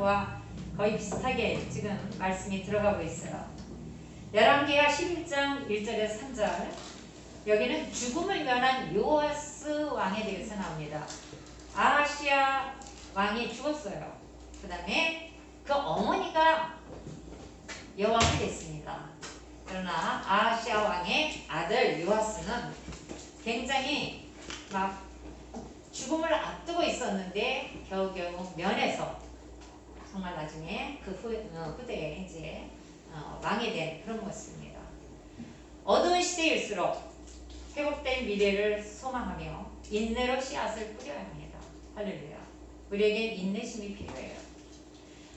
거와 거의 비슷하게 지금 말씀이 들어가고 있어요. 열왕기하 11장 1절에서 3절, 여기는 죽음을 면한 요아스 왕에 대해서 나옵니다. 아하시아 왕이 죽었어요. 그 다음에 그 어머니가 여왕이 됐습니다. 그러나 아하시아 왕의 아들 요아스는 굉장히 막 죽음을 앞두고 있었는데 겨우겨우 면해서 정말 나중에 그 후대에 이제 왕이 된 그런 모습입니다. 어두운 시대일수록 회복된 미래를 소망하며 인내로 씨앗을 뿌려야 합니다. 할렐루야. 우리에게 인내심이 필요해요.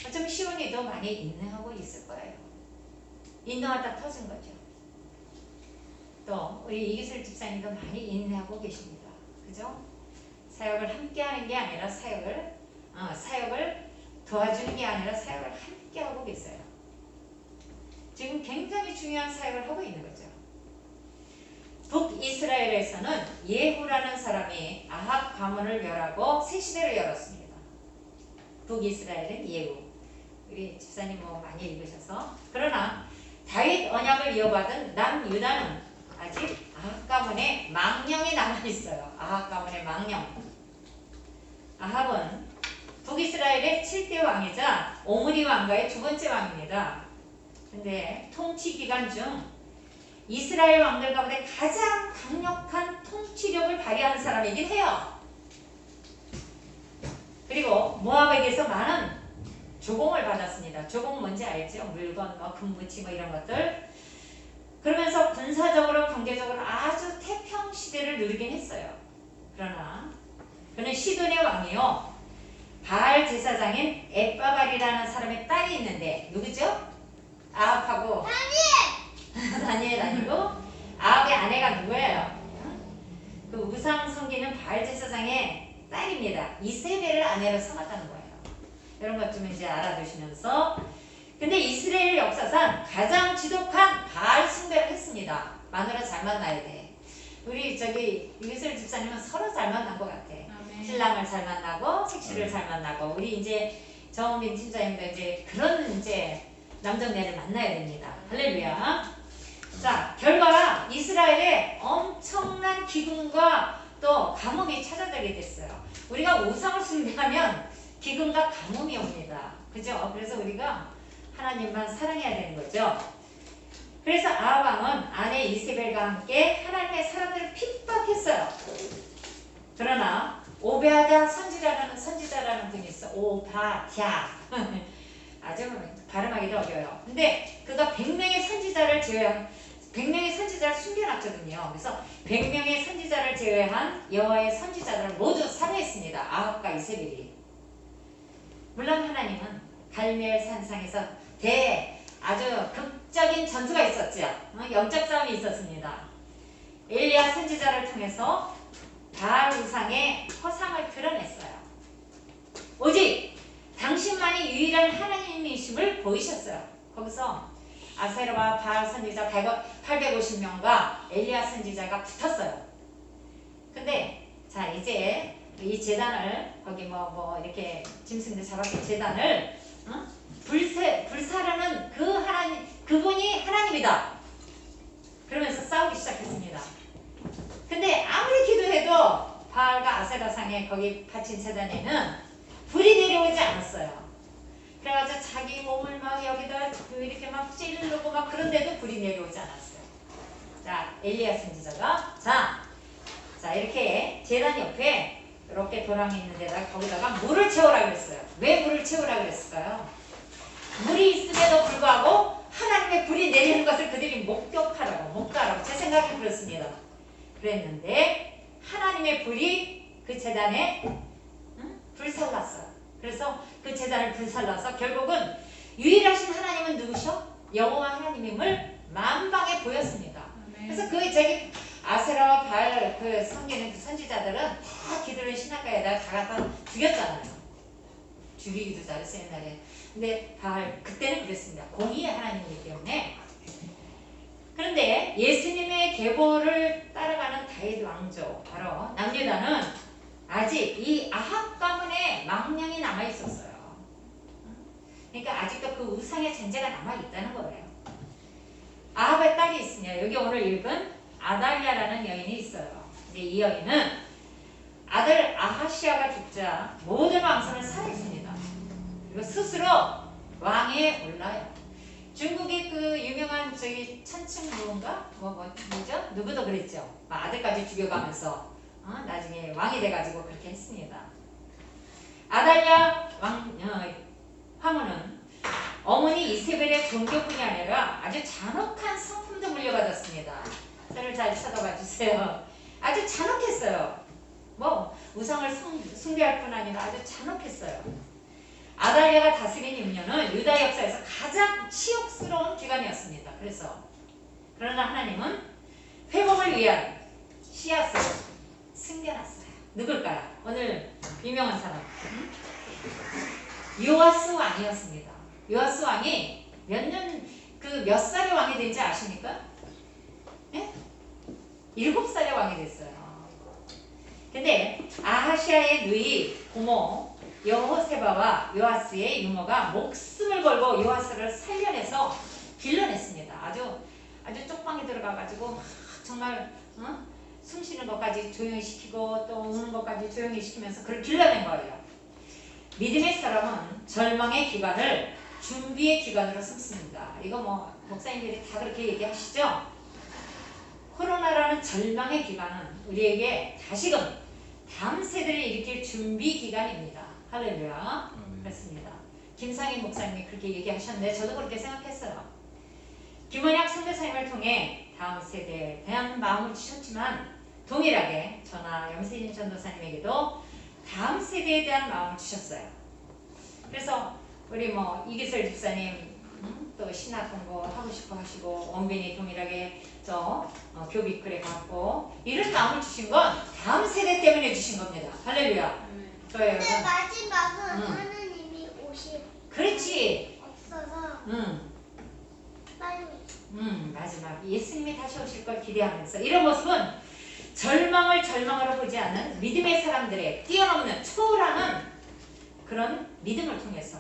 어쩜 시온이도 많이 인내하고 있을 거예요. 인내하다 터진 거죠. 또 우리 이기슬 집사님도 많이 인내하고 계십니다. 그죠? 사역을 함께 하는 게 아니라 사역을 도와주는 게 아니라 사역을 함께 하고 계세요. 지금 굉장히 중요한 사역을 하고 있는 거죠. 북이스라엘에서는 예후라는 사람이 아합 가문을 멸하고 새 시대를 열었습니다. 북이스라엘은 예후. 우리 집사님 뭐 많이 읽으셔서. 그러나 다윗 언약을 이어받은 남유다는 아직 아합 가문의 망령이 남아있어요. 아합 가문의 망령. 아합은 북이스라엘의 7대 왕이자 오므리 왕가의 두 번째 왕입니다. 근데 통치 기간 중 이스라엘 왕들 가운데 가장 강력한 통치력을 발휘하는 사람이긴 해요. 그리고 모압에게서 많은 조공을 받았습니다. 조공 뭔지 알죠? 물건, 금부치 이런 것들. 그러면서 군사적으로 경제적으로 아주 태평 시대를 누리긴 했어요. 그러나 그는 시돈의 왕이요, 바알 제사장인 에빠발이라는 사람의 딸이 있는데 누구죠? 아합하고 다니엘 아니고 아합의 아내가 누구예요? 그 우상 섬기는 바알 제사장의 딸입니다. 이세벨을 아내로 삼았다는 거예요. 이런 것 좀 이제 알아두시면서, 근데 이스라엘 역사상 가장 지독한 바알 숭배를 했습니다. 마누라 잘 만나야 돼. 우리 유기슬 집사님은 서로 잘 만난 것 같아. 아멘. 신랑을 잘 만나고 색시를 잘 만나고, 우리 이제 정은빈 팀장님도 이제 그런 이제 남정네를 만나야 됩니다. 할렐루야. 자, 결과 이스라엘에 엄청난 기근과 또 가뭄이 찾아들게 됐어요. 우리가 우상을 숭배하면 기근과 가뭄이 옵니다. 그죠? 그래서 우리가 하나님만 사랑해야 되는 거죠. 그래서 아합 왕은 아내 이세벨과 함께 하나님의 사람들을 핍박했어요. 그러나 오베아랴 선지자라는 분이 있어. 오바댜. 아주 발음하기도 어려워요. 근데 그가 100명의 선지자를 제외한 100명의 선지자를 숨겨놨거든요. 그래서 100명의 선지자를 제외한 여호와의 선지자들을 모두 살해했습니다. 아합과 이세벨이. 물론 하나님은 갈멜 산상에서 아주 극적인 전투가 있었죠. 영적 싸움이 있었습니다. 엘리야 선지자를 통해서 바알 우상의 허상을 드러냈어요. 오직 당신만이 유일한 하나님이심을 보이셨어요. 거기서 아세라와 바알 선지자 850명과 엘리야 선지자가 붙었어요. 근데 자, 이제 이 제단을 거기 이렇게 짐승들 잡았던 제단을 불사르는 그분이 하나님이다. 그러면서 싸우기 시작했습니다. 근데 아무리 기도해도 바알과 아세라상에 거기 바친 제단에는 불이 내려오지 않았어요. 그래가지고 자기 몸을 막 여기다 이렇게 막 찌르고 막 그런데도 불이 내려오지 않았어요. 자, 엘리야 선지자가 자 이렇게 제단 옆에 이렇게 도랑이 있는 데다가 거기다가 물을 채우라 그랬어요. 왜 물을 채우라 그랬을까요? 물이 있음에도 불구하고 하나님의 불이 내리는 것을 그들이 목가라고 제 생각은 그렇습니다. 그랬는데 하나님의 불이 그 제단에 불살랐어요. 그래서 그 제단을 불살라서 결국은 유일하신 하나님은 누구셔? 여호와 하나님임을 만방에 보였습니다. 그래서 저기 아세라와 바알 섬기는 그 선지자들은 다 기도를 신학가에다가 다 갖다 죽였잖아요. 죽이기도 잘했어요, 옛날에. 근데 바알 그때는 그랬습니다. 공의의 하나님이기 때문에. 그런데 예수님의 계보를 따라가는 다윗 왕조, 바로 남유다는 아직 이 아합 가문의 망령이 남아 있었어요. 그 우상의 존재가 남아있다는 거예요. 아합의 딸이 있으냐. 여기 오늘 읽은 아달랴라는 여인이 있어요. 이제 이 여인은 아들 아하시아가 죽자 모든 왕선을 살해했습니다. 그리고 스스로 왕위에 올라요. 중국의 그 유명한 저기 천층무인가? 뭐죠? 누구도 그랬죠. 아들까지 죽여가면서 나중에 왕이 돼가지고 그렇게 했습니다. 아달랴 황후는 어머니 이세벨의 종교뿐이 아니라 아주 잔혹한 성품도 물려받았습니다. 저를 잘 쳐다봐 주세요. 아주 잔혹했어요. 뭐 우상을 숭배할 뿐 아니라 아주 잔혹했어요. 아달랴가 다스린 6년은 유다 역사에서 가장 치욕스러운 기간이었습니다. 그러나 하나님은 회복을 위한 씨앗을 숨겨놨어요. 누굴까요? 오늘 유명한 사람 요아스 왕이었습니다. 요아스 왕이 몇 살에 왕이 된지 아십니까? 네? 7살에 왕이 됐어요. 근데 아하시아의 누이 고모 여호세바와 요아스의 유모가 목숨을 걸고 요아스를 살려내서 길러냈습니다. 아주 쪽방에 들어가가지고 막 정말 숨 쉬는 것까지 조용히 시키고 또 우는 것까지 조용히 시키면서 그를 길러낸 거예요. 믿음의 사람은 절망의 기간을 준비의 기간으로 삼습니다. 이거 뭐 목사님들이 다 그렇게 얘기하시죠? 코로나라는 절망의 기간은 우리에게 다시금 다음 세대를 일으킬 준비 기간입니다. 할렐루야. 그렇습니다. 김상희 목사님이 그렇게 얘기하셨는데 저도 그렇게 생각했어요. 김원약 선교사님을 통해 다음 세대에 대한 마음을 주셨지만 동일하게 저나 염세진 전도사님에게도 다음 세대에 대한 마음을 주셨어요. 그래서 우리 뭐 이기설 집사님 또 신학 공부 하고 싶어 하시고 원빈이 동일하게 교비클에 갔고 이런 마음을 주신 건 다음 세대 때문에 주신 겁니다. 할렐루야. 근데 마지막은 하느님이 오실 그렇지. 없어서 빨리 마지막 예수님이 다시 오실 걸 기대하면서 이런 모습은 절망으로 보지 않는 믿음의 사람들의 뛰어넘는 초월하는 그런 믿음을 통해서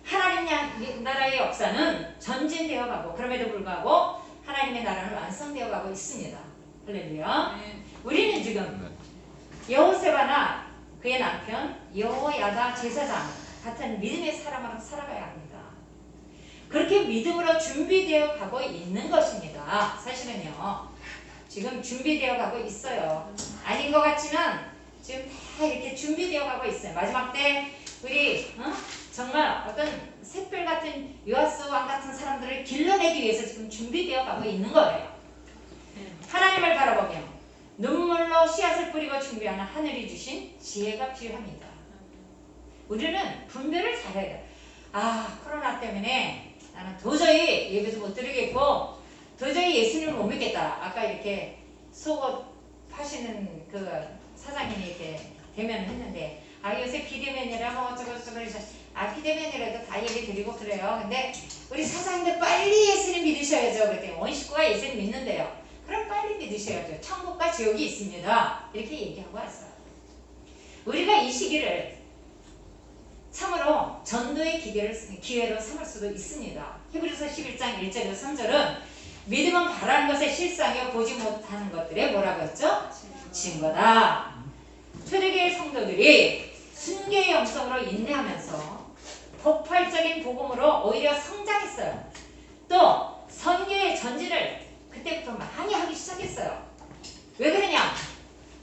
하나님 나라의 역사는 전진되어 가고 그럼에도 불구하고 하나님의 나라는 완성되어 가고 있습니다. 할렐루야. 우리는 지금 여호세바나 그의 남편 여호야다 제사장 같은 믿음의 사람으로 살아가야 합니다. 그렇게 믿음으로 준비되어 가고 있는 것입니다. 사실은요. 지금 준비되어 가고 있어요. 아닌 것 같지만 지금 다 이렇게 준비되어 가고 있어요. 마지막 때 우리 정말 어떤 샛별 같은 요아스 왕 같은 사람들을 길러내기 위해서 지금 준비되어 가고 있는 거예요. 하나님을 바라보며 눈물로 씨앗을 뿌리고 준비하는 하늘이 주신 지혜가 필요합니다. 우리는 분별을 잘해야 돼요. 코로나 때문에 나는 도저히 예배도 못 드리겠고 도저히 예수님을 못 믿겠다. 아까 이렇게 속옷 파시는 그 사장님이 이렇게 대면을 했는데 요새 비대면이라 뭐 어쩌고저쩌고 해서 비대면이라도 다 얘기 드리고 그래요. 근데 우리 사장님들 빨리 예수님 믿으셔야죠. 그랬더니 온 식구가 예수님 믿는데요. 그럼 빨리 믿으셔야죠. 천국과 지옥이 있습니다. 이렇게 얘기하고 왔어요. 우리가 이 시기를 참으로 전도의 기회로 삼을 수도 있습니다. 히브리서 11장 1절에서 3절은 믿음은 바라는 것의 실상이요 보지 못하는 것들의 뭐라고 했죠? 증거다. 초대교회 성도들이 순교의 영성으로 인내하면서 폭발적인 복음으로 오히려 성장했어요. 또 선교의 전진을 그때부터 많이 하기 시작했어요. 왜 그러냐?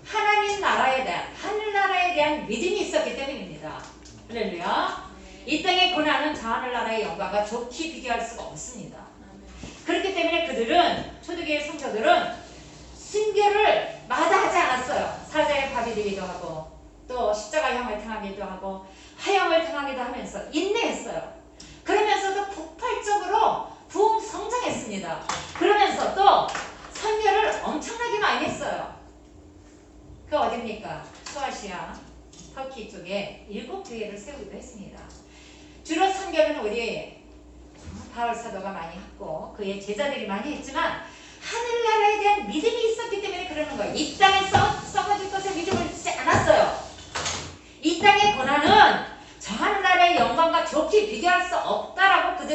하나님 나라에 대한 하늘나라에 대한 믿음이 있었기 때문입니다. 할렐루야. 이 땅의 고난은 저 하늘나라의 영광과 좋게 비교할 수가 없습니다. 그렇기 때문에 그들은 초대교회 성도들은 순교를 마다하지 않았어요. 사자의 밥이 되기도 하고 또 십자가 형을 당하기도 하고 화형을 당하기도 하면서 인내했어요. 그러면서도 폭발적으로 부흥 성장했습니다. 그러면서 또 선교를 엄청나게 많이 했어요. 그 어딥니까? 소아시아 터키 쪽에 7교회를 세우기도 했습니다. 주로 선교는 우리 바울 사도가 많이 했고 그의 제자들이 많이 했지만 하늘나라에 대한 믿음이 있었기 때문에 그러는 거예요. 이 땅에 썩어질 것에 믿음을 주지 않았어요. 이 땅의 고난은 저 하늘나라의 영광과 좋게 비교할 수 없다라고 그들은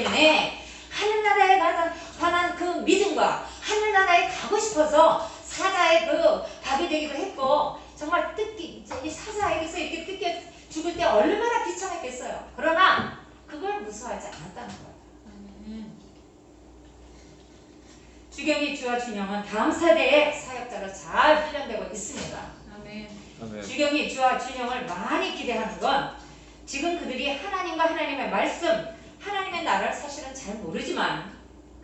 때문에 하늘나라에 관한 그 믿음과 하늘나라에 가고 싶어서 사자의 그 밥이 되기도 했고 정말 이 사자에게서 이렇게 뜯겨 죽을 때 얼마나 비참했겠어요. 그러나 그걸 무서워하지 않았다는 거예요. 주경이 주와 준영은 다음 세대의 사역자로 잘 훈련되고 있습니다. 아멘. 주경이 주와 준영을 많이 기대하는 건 지금 그들이 하나님과 하나님의 말씀, 하나님의 나라를 사실은 잘 모르지만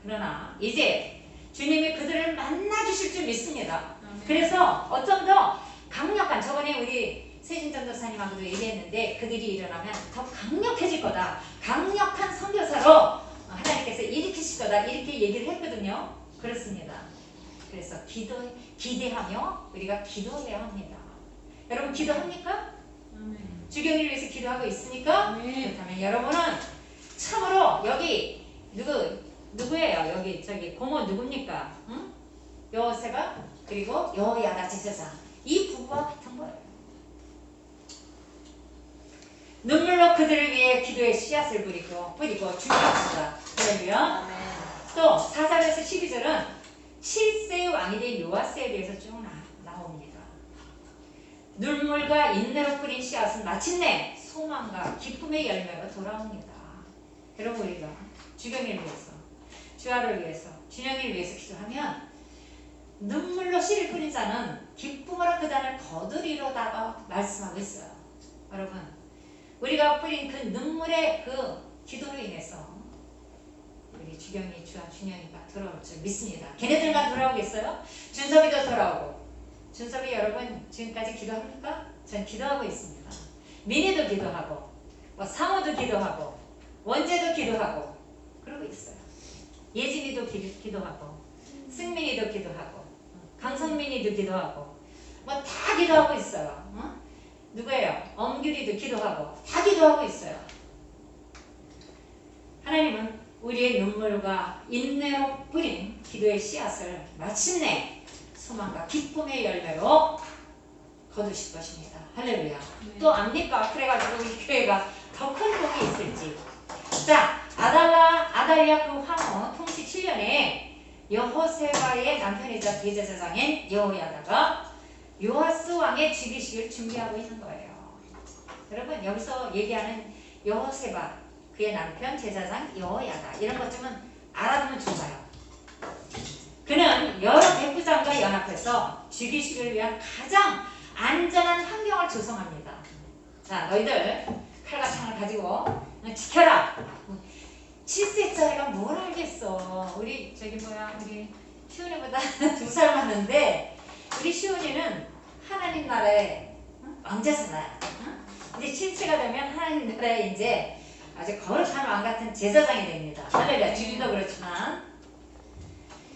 그러나 이제 주님이 그들을 만나 주실 줄 믿습니다. 그래서 어쩜 더 강력한, 저번에 우리 세진전도사님하고도 얘기했는데 그들이 일어나면 더 강력해질 거다. 강력한 선교사로 하나님께서 일으키실 거다. 이렇게 얘기를 했거든요. 그렇습니다. 그래서 기대하며 우리가 기도해야 합니다. 여러분 기도합니까? 주경이를 위해서 기도하고 있습니까? 그렇다면 여러분은 참으로 여기 누구예요? 여기 저기 고모 누굽니까? 응? 여호세바 그리고 여호야다 제사장 이 부부와 같은 거예요. 눈물로 그들을 위해 기도의 씨앗을 뿌리고 중요합니다. 할렐루야. 또 4절에서 12절은 7세의 왕이 된 요아스에 대해서 쭉 나옵니다. 눈물과 인내로 뿌린 씨앗은 마침내 소망과 기쁨의 열매로 돌아옵니다. 여러분 우리가 주경이를 위해서, 주아를 위해서, 준영이를 위해서 기도하면 눈물로 씨를 뿌린 자는 기쁨으로 그 단을 거두리로다가 말씀하고 있어요. 여러분 우리가 뿌린 그 눈물의 그 기도로 인해서 우리 주경이, 주아, 준영이가 돌아올 줄 믿습니다. 걔네들만 돌아오겠어요? 준섭이도 돌아오고. 준섭이 여러분 지금까지 기도합니까? 전 기도하고 있습니다. 민희도 기도하고 상호도 기도하고 원재도 기도하고 그러고 있어요. 예진이도 기도하고 승민이도 기도하고 강성민이도 기도하고 뭐 다 기도하고 있어요. 누구예요? 엄규리도 기도하고 다 기도하고 있어요. 하나님은 우리의 눈물과 인내로 뿌린 기도의 씨앗을 마침내 소망과 기쁨의 열매로 거두실 것입니다. 할렐루야. 또 압니까? 그래가지고 우리 교회가 더 큰 복이 있을지. 자, 아달랴 그 황후 통치 7년에 여호세바의 남편이자 대제사장인 여호야다가 요아스 왕의 즉위식을 준비하고 있는 거예요. 여러분 여기서 얘기하는 여호세바 그의 남편 제사장 여호야다 이런 것쯤은 알아두면 좋아요. 그는 여러 백부장과 연합해서 즉위식을 위한 가장 안전한 환경을 조성합니다. 자 너희들 칼과 창을 가지고 지켜라. 7세짜리가 뭘 알겠어. 우리 우리 시온이보다 2살 많은데 우리 시온이는 하나님 나라의 왕자잖아요. 이제 7세가 되면 하나님 나라에 이제 아주 거룩한 왕 같은 제사장이 됩니다. 할렐루야. 지금도 그렇지만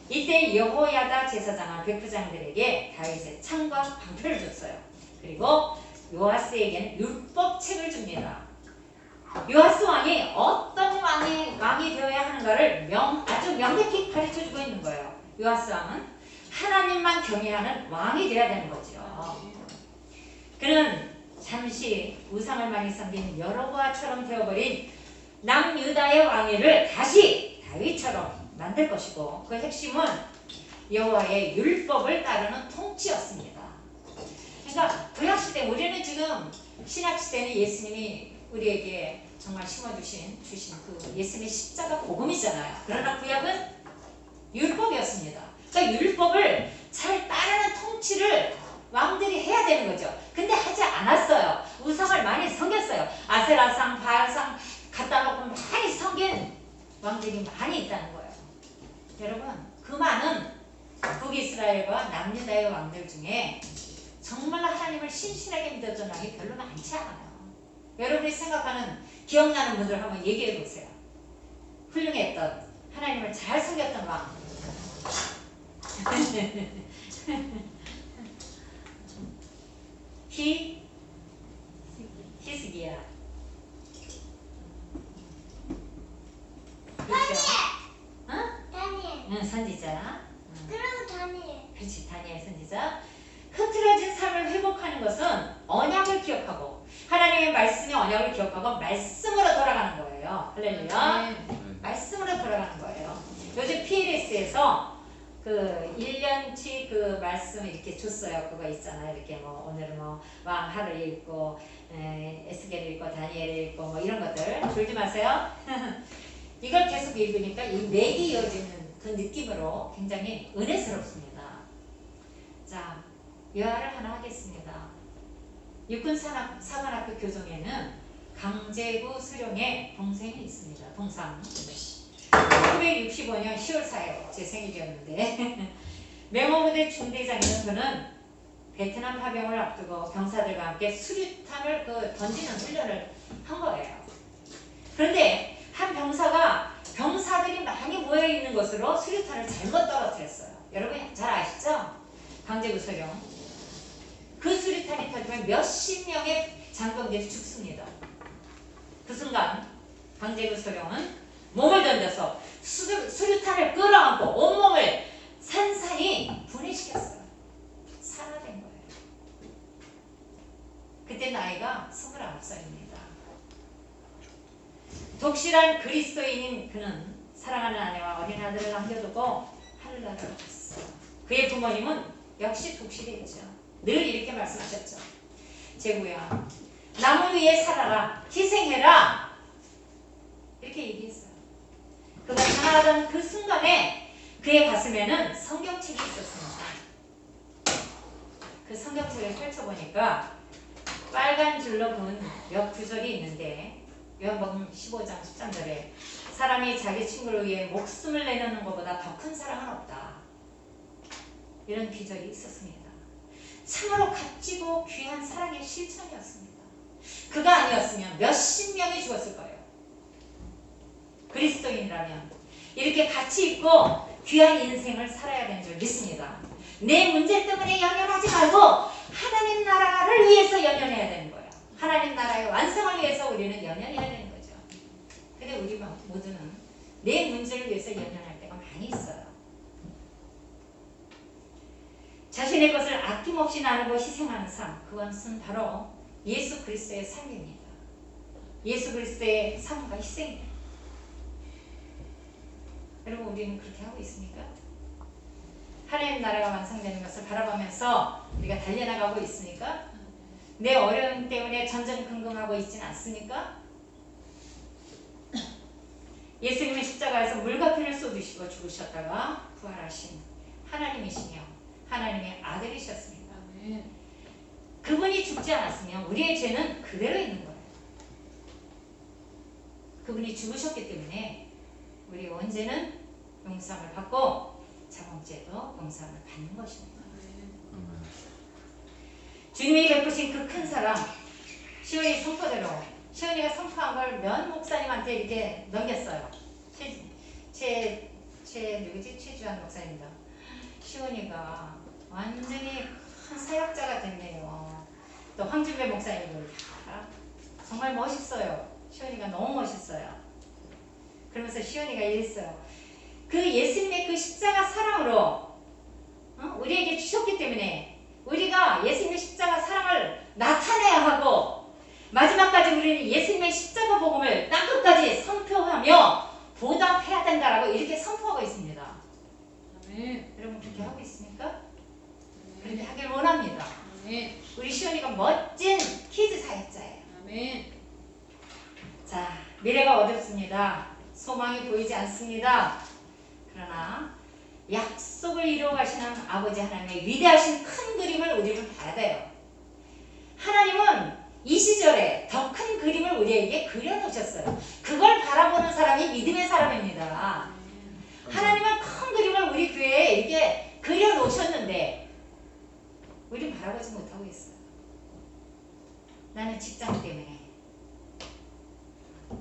이때 여호야다 제사장은 백부장들에게 다윗의 창과 방패를 줬어요. 그리고 요아스에게는 율법책을 줍니다. 요아스 왕이 어떤 왕이 되어야 하는가를 아주 명백히 가르쳐주고 있는 거예요. 요아스 왕은 하나님만 경외하는 왕이 되어야 되는 거죠. 그는 잠시 우상을 많이 섬긴 여로보암처럼 되어버린 남유다의 왕위를 다시 다윗처럼 만들 것이고 그 핵심은 여호와의 율법을 따르는 통치였습니다. 그러니까 구약시대 우리는 지금 신약시대는 예수님이 우리에게 정말 주신 그 예수님의 십자가 복음이잖아요. 그러나 구약은 율법이었습니다. 그러니까 율법을 잘 따르는 통치를 왕들이 해야 되는 거죠. 근데 하지 않았어요. 우상을 많이 섬겼어요. 아세라상, 바알상 갖다 놓고 많이 섬긴 왕들이 많이 있다는 거예요. 여러분 그 많은 북이스라엘과 남유다의 왕들 중에 정말로 하나님을 신실하게 믿었던 왕이 별로 많지 않아요. 여러분이 생각하는 기억나는 분들 한번 얘기해 보세요. 훌륭했던 하나님을 잘 섬겼던 왕. 히스기야. 다니엘. 응, 선지자. 그리고 다니엘. 그렇지, 다니엘 선지자. 흐트러진 삶을 회복하는 것은 언약을 기억하고 하나님의 말씀이 언약을 기억하고 말씀으로 돌아가는 거예요. 할렐루야. 말씀으로 돌아가는 거예요. 요즘 PLS에서 그 1년치 그 말씀 이렇게 줬어요. 그거 있잖아요. 이렇게 뭐 오늘은 뭐 왕하를 읽고 에스겔을 읽고 다니엘을 읽고 뭐 이런 것들 졸지 마세요. 이걸 계속 읽으니까 이 맥이 이어지는 그 느낌으로 굉장히 은혜스럽습니다. 자, 예화를 하나 하겠습니다. 육군사관학교 교정에는 강제구 수령의 동생이 있습니다. 동상. 1965년 10월 4일 제 생일이었는데 맹호부대 중대장이던 그는 베트남 파병을 앞두고 병사들과 함께 수류탄을 던지는 훈련을 한 거예요. 그런데 한 병사가 병사들이 많이 모여있는 곳으로 수류탄을 잘못 떨어뜨렸어요. 여러분 잘 아시죠? 강제구 수령. 그 수류탄이 터지면 몇십 명의 장병들이 죽습니다. 그 순간 강제구 수령은 몸을 던져서 수류탄을 끌어안고 온몸을 산산히 분해시켰어요. 산화된 거예요. 그때 나이가 29살입니다. 독실한 그리스도인인 그는 사랑하는 아내와 어린 아들을 남겨두고 하늘나라로 갔어요. 그의 부모님은 역시 독실했죠. 늘 이렇게 말씀하셨죠. 제구야, 남을 위해 살아라, 희생해라. 이렇게 얘기했어요. 그가 전화하던 그 순간에 그의 가슴에는 성경책이 있었습니다. 그 성경책을 펼쳐보니까 빨간 줄로 그은 몇 구절이 있는데 요한복음 15장 13절에 사람이 자기 친구를 위해 목숨을 내놓는 것보다 더 큰 사랑은 없다. 이런 기절이 있었습니다. 참으로 값지고 귀한 사랑의 실천이었습니다. 그가 아니었으면 몇십 명이 죽었을 거예요. 그리스도인이라면 이렇게 가치 있고 귀한 인생을 살아야 되는 줄 믿습니다. 내 문제 때문에 연연하지 말고 하나님 나라를 위해서 연연해야 되는 거예요. 하나님 나라의 완성을 위해서 우리는 연연해야 되는 거죠. 근데 우리 모두는 내 문제를 위해서 연연할 때가 많이 있어요. 자신의 것을 아낌없이 나누고 희생하는 삶, 그것은 바로 예수 그리스도의 삶입니다. 예수 그리스도의 삶과 희생입니다. 여러분 우리는 그렇게 하고 있습니까? 하나님 나라가 완성되는 것을 바라보면서 우리가 달려나가고 있습니까? 내 어려움 때문에 전전긍긍하고 있지는 않습니까? 예수님은 십자가에서 물과 피를 쏟으시고 죽으셨다가 부활하신 하나님이시며 하나님의 아들이셨습니다. 그분이 죽지 않았으면 우리의 죄는 그대로 있는 거예요. 그분이 죽으셨기 때문에 우리 언제는 용서를 받고 자범죄도 용서를 받는 것입니다. 주님이 베푸신 그 큰 사랑, 시온이 선포대로 시온이가 선포한 걸 면 목사님한테 이렇게 넘겼어요. 최주한 목사님입니다. 시온이가 완전히 큰 사역자가 됐네요. 또 황준배 목사님도 정말 멋있어요. 시온이가 너무 멋있어요. 그러면서 시온이가 이랬어요. 그 예수님의 그 십자가 사랑으로 우리에게 주셨기 때문에 우리가 예수님의 십자가 사랑을 나타내야 하고 마지막까지 우리는 예수님의 십자가 복음을 땅끝까지 선포하며 보답해야 된다라고 이렇게 선포하고 있습니다. 아멘. 여러분 그렇게 하고 있습니까? 그렇게 하길 원합니다. 아멘. 우리 시온이가 멋진 키즈 사역자예요. 아멘. 자, 미래가 어둡습니다. 소망이 보이지 않습니다. 그러나 약속을 이루어 가시는 아버지 하나님의 위대하신 큰 그림을 우리는 봐야 돼요. 하나님은 이 시절에 더 큰 그림을 우리에게 그려놓으셨어요. 그걸 바라보는 사람이 믿음의 사람입니다. 하나님은 큰 그림을 우리 교회에 이렇게 그려놓으셨는데 우리는 바라보지 못하고 있어요. 나는 직장 때문에,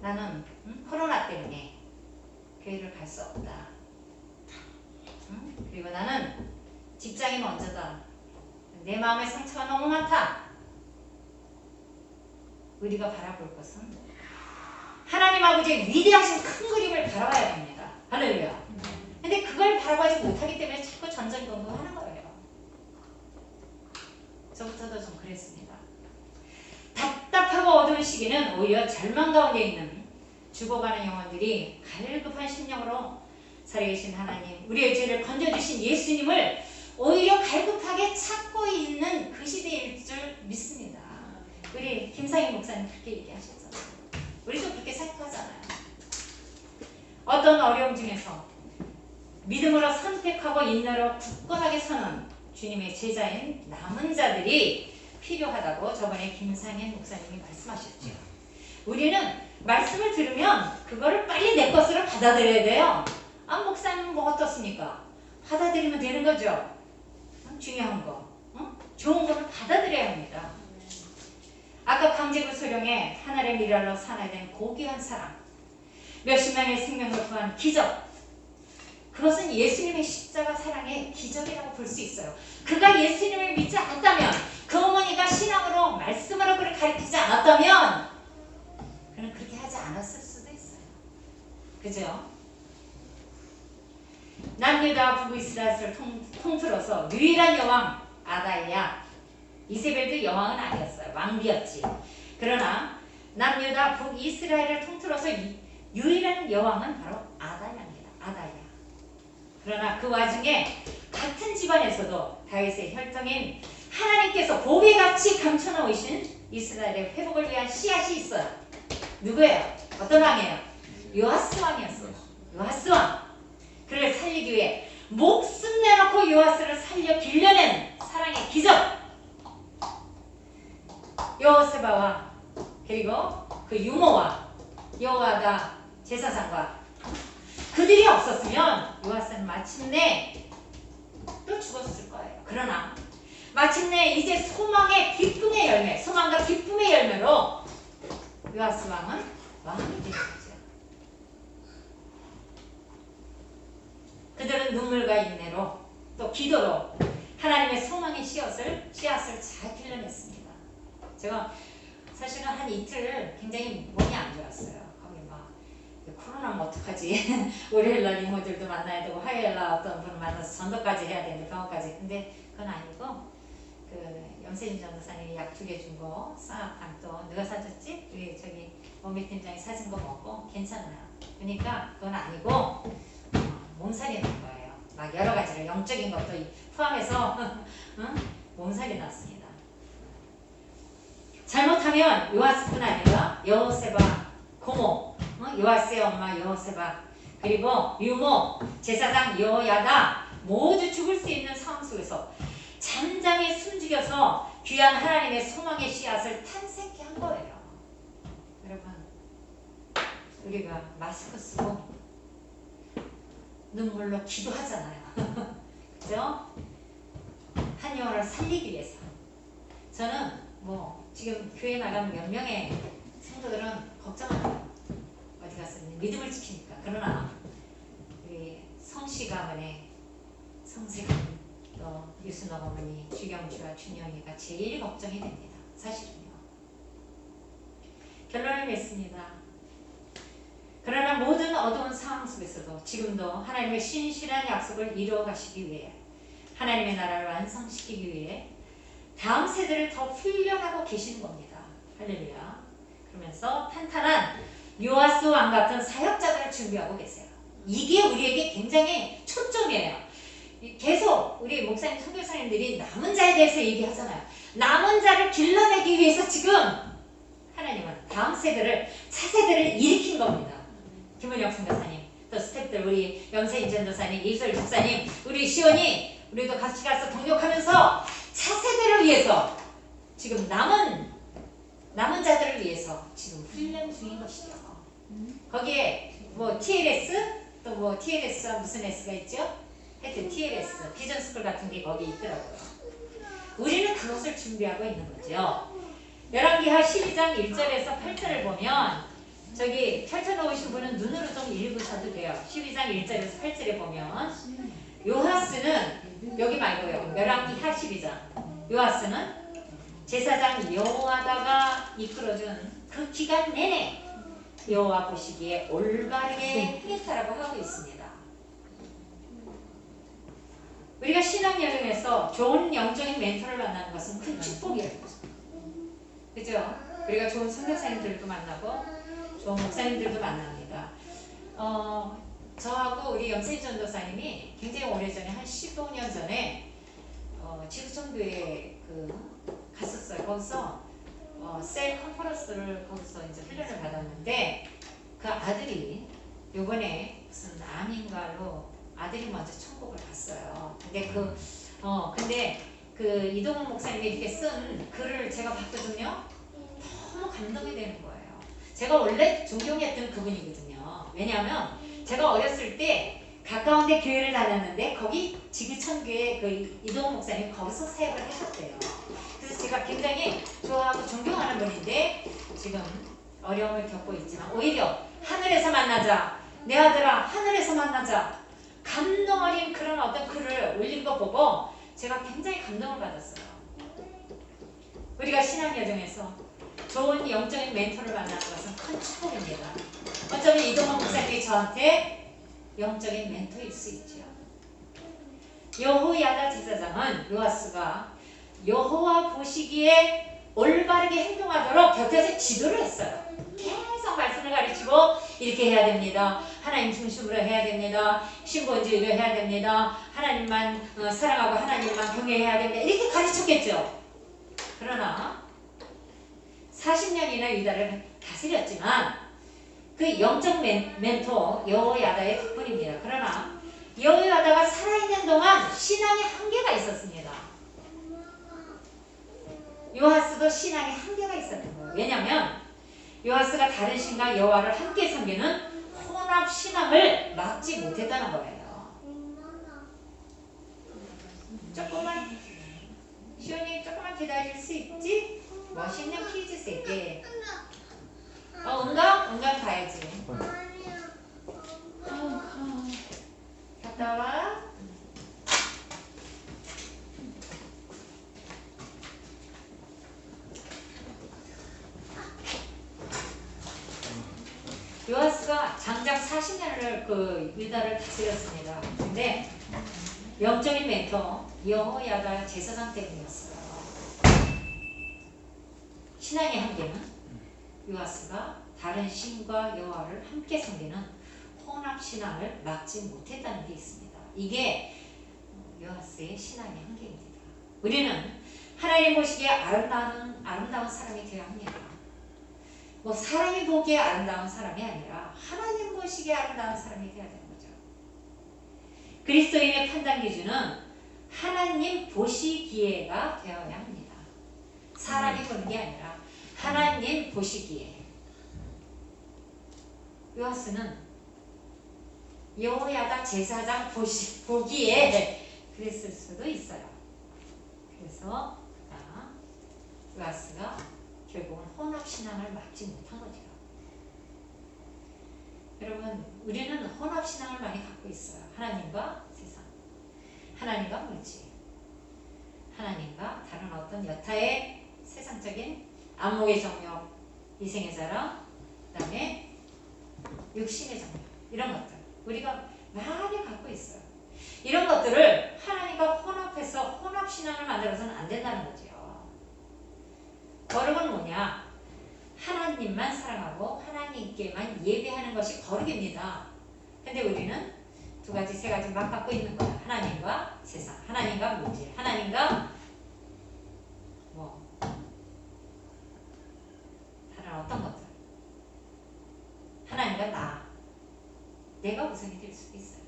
나는 코로나 때문에 교회를 갈 수 없다. 그리고 나는 직장이 먼저다. 내 마음의 상처가 너무 많다. 우리가 바라볼 것은 하나님 아버지의 위대하신 큰 그림을 바라봐야 됩니다. 할렐루야. 근데 그걸 바라보지 못하기 때문에 자꾸 전전긍긍하는 거예요. 저부터도 좀 그랬습니다. 답답 깜깜하고 어두운 시기는 오히려 절망 가운데 있는 죽어가는 영혼들이 갈급한 심령으로 살아계신 하나님, 우리의 죄를 건져주신 예수님을 오히려 갈급하게 찾고 있는 그 시대일 줄 믿습니다. 우리 김상희 목사님 그렇게 얘기하셨잖아요. 우리도 그렇게 생각하잖아요. 어떤 어려움 중에서 믿음으로 선택하고 인내로 굳건하게 서는 주님의 제자인 남은 자들이 필요하다고 저번에 김상현 목사님이 말씀하셨죠. 우리는 말씀을 들으면 그거를 빨리 내 것으로 받아들여야 돼요. 아, 목사님 뭐 어떻습니까? 받아들이면 되는 거죠. 중요한 거. 좋은 거를 받아들여야 합니다. 아까 강제구 소령에 하늘의 미랄로 산화된 고귀한 사랑, 몇십 명의 생명을 구한 기적, 그것은 예수님의 십자가 사랑의 기적이라고 볼 수 있어요. 그가 예수님을 믿지 않았다면, 그 어머니가 신앙으로 말씀으로 그를 가르치지 않았다면 그는 그렇게 하지 않았을 수도 있어요. 그죠? 남유다 북이스라엘을 통틀어서 유일한 여왕 아다이야. 이세벨도 여왕은 아니었어요. 왕비였지. 그러나 남유다 북이스라엘을 통틀어서 유일한 여왕은 바로 아다야입니다. 아다야. 그러나 그 와중에 같은 집안에서도 다윗의 혈통인 하나님께서 보배같이 감춰놓으신 이스라엘의 회복을 위한 씨앗이 있어요. 누구예요? 어떤 왕이에요? 요아스 왕이었어요. 요아스 왕. 그를 살리기 위해 목숨 내놓고 요아스를 살려 길러낸 사랑의 기적. 여호세바와 그리고 그 유모와 여호와다 제사장과 그들이 없었으면 요아스는 마침내 또 죽었을 거예요. 그러나 마침내 이제 소망의 기쁨의 열매, 소망과 기쁨의 열매로 요아스 왕은 왕이 되었죠. 그들은 눈물과 인내로 또 기도로 하나님의 소망의 씨앗을 잘 길러냈습니다. 제가 사실은 한 이틀 굉장히 몸이 안 좋았어요. 거기 막 코로나면 어떡하지? 월요일날 이모들도 만나야 되고 화요일날 어떤 분을 만나서 전도까지 해야 되는데 병원까지. 근데 그건 아니고 그 염세진 전도사님이 약 2개 준 거 쌍화탕 또 누가 사줬지? 우리 저기 원미 팀장이 사준 거 먹고 괜찮아요. 그러니까 그건 아니고 몸살이 난 거예요. 막 여러 가지로 영적인 것도 포함해서 몸살이 났습니다. 잘못하면 요아스뿐 아니라 여호세바 고모, 요아스의 엄마 여호세바, 그리고 유모, 제사장 여호야다 모두 죽을 수 있는 상황 속에서 잠잠히 숨죽여서 귀한 하나님의 소망의 씨앗을 탄생케 한 거예요. 여러분, 우리가 마스크 쓰고 눈물로 기도하잖아요. 그죠? 한 영혼을 살리기 위해서. 저는 뭐 지금 교회 나가면 몇 명의 성도들은 걱정하죠. 어디 갔으면 믿음을 지키니까. 그러나 우리 성씨 가문의 성세금 또 유순옥 어머니, 주경주와 준영이가 제일 걱정이 됩니다. 사실은요. 결론을 맺습니다. 그러나 모든 어두운 상황 속에서도 지금도 하나님의 신실한 약속을 이루어 가시기 위해, 하나님의 나라를 완성시키기 위해 다음 세대를 더 훈련하고 계시는 겁니다. 할렐루야. 그러면서 탄탄한 요아스 왕 같은 사역자들을 준비하고 계세요. 이게 우리에게 굉장히 초점이에요. 계속 우리 목사님, 선교사님들이 남은 자에 대해서 얘기하잖아요. 남은 자를 길러내기 위해서 지금 하나님은 다음 세대를, 차세대를 일으킨 겁니다. 김은영 선교사님, 또 스태프들, 우리 염세인 전도사님, 이설 집사님, 우리 시온이, 우리도 같이 가서 동력하면서 차세대를 위해서 지금 남은 자들을 위해서 지금 훈련 중인 것이죠. 거기에 뭐 TLS, 또 뭐 TLS와 무슨 S가 있죠? 하여튼 TLS, 비전스쿨 같은 게 거기 있더라고요. 우리는 그것을 준비하고 있는 거죠. 열왕기하 12장 1절에서 8절을 보면, 저기 펼쳐놓으신 분은 눈으로 좀 읽으셔도 돼요. 12장 1절에서 8절에 보면 요하스는, 여기 말고요, 열왕기하 12장, 요하스는 제사장 여호와다가 이끌어준 그 기간 내내 여호와 보시기에 올바르게 행했다라고 하고 있습니다. 우리가 신앙 여정에서 좋은 영적인 멘토를 만나는 것은 큰 축복이에요. 그죠? 우리가 좋은 선교사님들도 만나고 좋은 목사님들도 만납니다. 저하고 우리 염세희 전도사님이 굉장히 오래전에 한 15년 전에 지구촌교회에 갔었어요. 거기서 셀 컨퍼런스를 거기서 이제 훈련을 받았는데 그 아들이 요번에 무슨 암인가로 아들이 먼저 천국을 갔어요. 근데 그 이동훈 목사님이 이렇게 쓴 글을 제가 봤거든요. 너무 감동이 되는 거예요. 제가 원래 존경했던 그분이거든요. 왜냐하면 제가 어렸을 때 가까운 데 교회를 다녔는데 거기 지구촌교회 그 이동훈 목사님 거기서 사역을 하셨대요. 그래서 제가 굉장히 좋아하고 존경하는 분인데 지금 어려움을 겪고 있지만 오히려 하늘에서 만나자, 내 아들아 하늘에서 만나자, 감동 어린 그런 어떤 글을 올린 거 보고 제가 굉장히 감동을 받았어요. 우리가 신앙 여정에서 좋은 영적인 멘토를 만나는 것은 큰 축복입니다. 어쩌면 이동훈 목사님이 저한테 영적인 멘토일 수 있죠. 여호야다 제사장은 요아스가 여호와 보시기에 올바르게 행동하도록 곁에서 지도를 했어요. 계속 말씀을 가르치고 이렇게 해야 됩니다. 하나님 중심으로 해야 됩니다. 신본주의로 해야 됩니다. 하나님만 사랑하고 하나님만 경외해야 됩니다. 이렇게 가르쳤겠죠. 그러나 40년이나 유다를 다스렸지만 그 영적 멘토 여호야다의 덕분입니다. 그러나 여호야다가 살아있는 동안 신앙의 한계가 있었습니다. 요아스도 신앙의 한계가 있었던 거예요. 왜냐하면 요아스가 다른 신과 여호와를 함께 섬기는 혼합 신앙을 막지 못했다는 거예요. 조금만 시온이 조금만 기다릴 수 있지? 멋있는 퀴즈 세계. 응가? 응가 가야지. 갔다 와. 요아스가 장작 40년을 그 유다를 다스렸습니다. 근데 영적인 멘토 여호야다 제사장 때문이었어요. 신앙의 한계는 요아스가 다른 신과 여호와를 함께 섬기는 혼합 신앙을 막지 못했다는 게 있습니다. 이게 요아스의 신앙의 한계입니다. 우리는 하나님 보시기에 아름다운 사람이 되어야 합니다. 뭐 사람이 보기에 아름다운 사람이 아니라 하나님 보시기에 아름다운 사람이 되어야 되는 거죠. 그리스도인의 판단 기준은 하나님 보시기에가 되어야 합니다. 사람이 보는 게 아니라 하나님 보시기에. 요아스는 여호야다 제사장 보기에 그랬을 수도 있어요. 그래서 요아스가 결국은 혼합신앙을 막지 못한 거죠. 여러분, 우리는 혼합신앙을 많이 갖고 있어요. 하나님과 세상, 하나님과 물질, 하나님과 다른 어떤 여타의 세상적인 안목의 정욕, 이생의 자랑, 그 다음에 육신의 정욕, 이런 것들 우리가 많이 갖고 있어요. 이런 것들을 하나님과 혼합해서 혼합신앙을 만들어서는 안 된다는 거죠. 거룩은 뭐냐? 하나님만 사랑하고 하나님께만 예배하는 것이 거룩입니다. 근데 우리는 두 가지, 세 가지 막 갖고 있는 거야. 하나님과 세상, 하나님과 물질, 하나님과 다른 어떤 것들, 하나님과 내가 우선이 될 수도 있어요.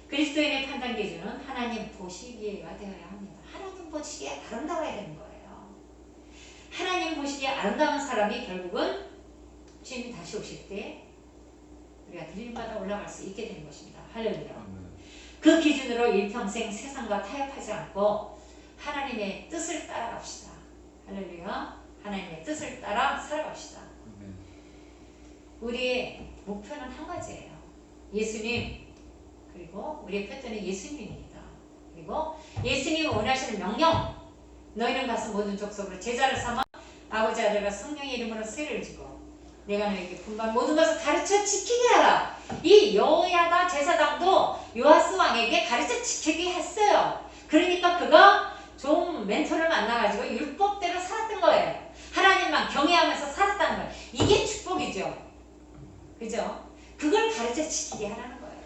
그리스도인의 판단 기준은 하나님 보시기에가 되어야 합니다. 하나님 보시기에 아름다워야 되는 거예요. 하나님 보시기에 아름다운 사람이 결국은 주님 다시 오실 때 우리가 들림받아 올라갈 수 있게 되는 것입니다. 할렐루야. 그 기준으로 일평생 세상과 타협하지 않고 하나님의 뜻을 따라갑시다. 할렐루야. 하나님의 뜻을 따라 살아갑시다. 우리의 목표는 한 가지예요. 예수님, 그리고 우리의 표준은 예수님입니다. 그리고 예수님이 원하시는 명령, 너희는 가서 모든 족속으로 제자를 삼아 아버지 아들과 성령의 이름으로 세례를 지고 내가 너희에게 분반 모든 것을 가르쳐 지키게 하라. 이 여호야다 제사장도 요아스 왕에게 가르쳐 지키게 했어요. 그러니까 그가 좋은 멘토를 만나가지고 율법대로 살았던 거예요. 하나님만 경외하면서 살았다는 거예요. 이게 축복이죠. 그죠? 그걸 가르쳐 지키게 하라는 거예요.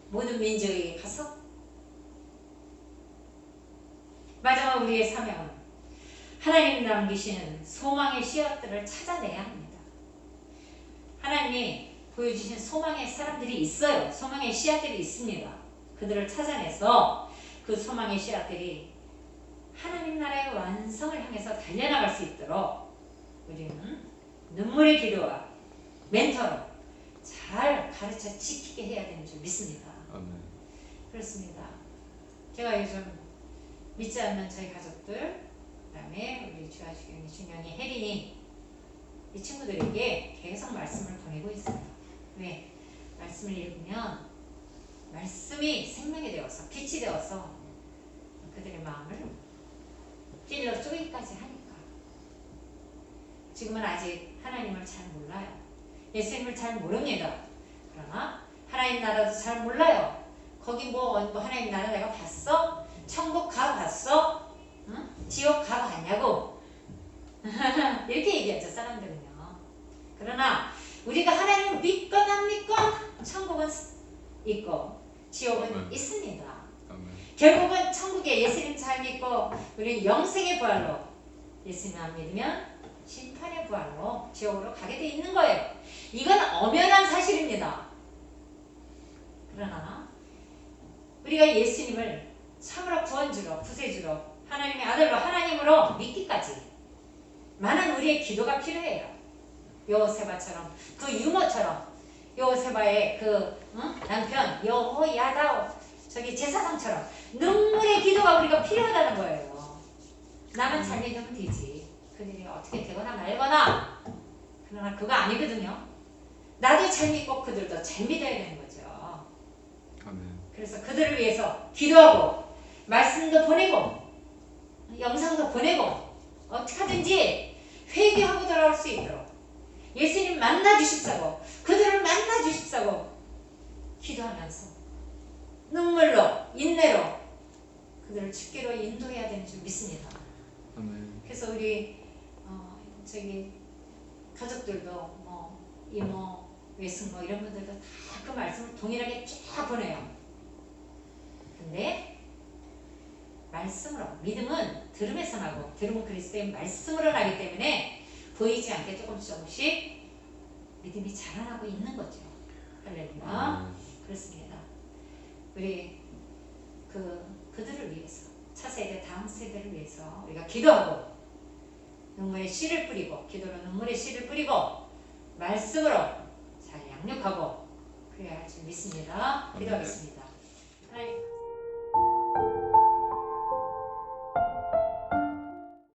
모든 민족에게 가서. 마지막 우리의 사명은 하나님 남기시는 소망의 씨앗들을 찾아내야 합니다. 하나님이 보여주신 소망의 사람들이 있어요. 소망의 씨앗들이 있습니다. 그들을 찾아내서 그 소망의 씨앗들이 하나님 나라의 완성을 향해서 달려나갈 수 있도록 우리는 눈물의 기도와 멘토로 잘 가르쳐 지키게 해야 되는 줄 믿습니다. 아멘. 그렇습니다. 제가 요즘 믿지 않는 저희 가족들, 그 다음에 우리 주아주경이, 준영이, 혜린이 이 친구들에게 계속 말씀을 보내고 있어요. 왜? 말씀을 읽으면 말씀이 생명이 되어서 빛이 되어서 그들의 마음을 찔러 쪼개기까지 하니까. 지금은 아직 하나님을 잘 몰라요. 예수님을 잘 모릅니다. 그러나 하나님 나라도 잘 몰라요. 거기 뭐 하나님 나라 내가 봤어? 천국 가봤어? 응? 지옥 가봤냐고? 이렇게 얘기하죠, 사람들은요. 그러나 우리가 하나님을 믿건 안 믿건 천국은 있고 지옥은 있습니다. 아멘. 결국은 천국에 예수님 잘 믿고 우리는 영생의 부활로, 예수님 안 믿으면 심판의 부활로 지옥으로 가게 돼 있는 거예요. 이건 엄연한 사실입니다. 그러나 우리가 예수님을 참으로 구원주로, 구세주로, 하나님의 아들로, 하나님으로 믿기까지 많은 우리의 기도가 필요해요. 여호세바처럼, 그 유모처럼, 여호세바의 그 남편 여호야다 저기 제사장처럼 눈물의 기도가 우리가 필요하다는 거예요. 나만 잘 믿으면 되지. 그들이 어떻게 되거나 말거나. 그러나 그거 아니거든요. 나도 잘 믿고 그들도 잘 믿어야 되는 거죠. 아멘. 그래서 그들을 위해서 기도하고 말씀도 보내고 영상도 보내고 어떻게 하든지 회개하고 돌아올 수 있도록 예수님 만나 주십사고 그들을 만나 주십사고 기도하면서 눈물로 인내로 그들을 죽기로 인도해야 되는 줄 믿습니다. 아멘. 그래서 우리 저기 가족들도 뭐 이모 외숙모 이런 분들도 다 그 말씀을 동일하게 쫙 보내요. 근데 말씀으로, 믿음은 들음에서 나고 들음은 그리스도의 말씀으로 나기 때문에 보이지 않게 조금씩 믿음이 자라나고 있는 거죠. 할렐루야. 그렇습니다. 우리 그들을 위해서, 차세대 다음 세대를 위해서 우리가 기도하고 눈물의 씨를 뿌리고, 기도로 눈물의 씨를 뿌리고 말씀으로 잘 양육하고 그래야 할 줄 믿습니다. 기도하겠습니다. 하나님